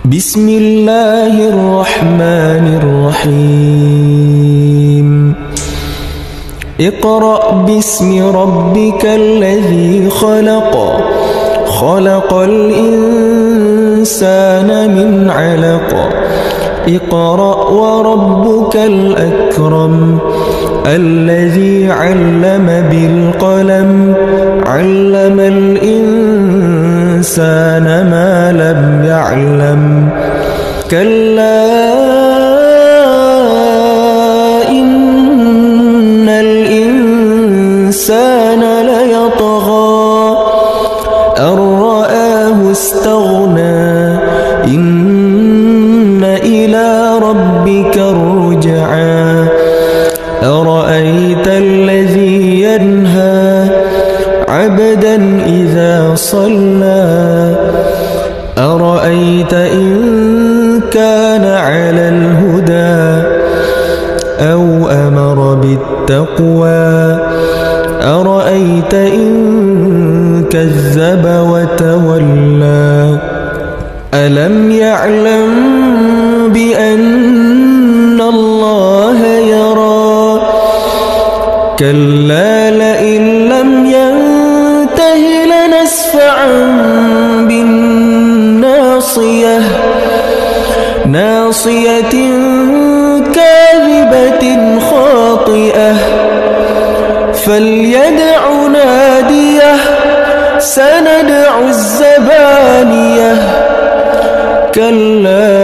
بسم الله الرحمن الرحيم اقرأ باسم ربك الذي خلق خلق الإنسان من علق اقرأ وربك الأكرم الذي علم بالقلم علم الإنسان ما لم يعلم كلا إن الإنسان ليطغى أن رآه استغنى إن إلى ربك الرجعى أرأيت الذي ينهى عبدا إذا صلى أرأيت إن كان على الهدى أو أمر بالتقوى أرأيت إن كذب وتولى ألم يعلم بأن الله يرى كلا لئن لم ينته لنسفعا بالناصية ناصية كاذبة خاطئة فليدع ناديه سندع الزبانية كلا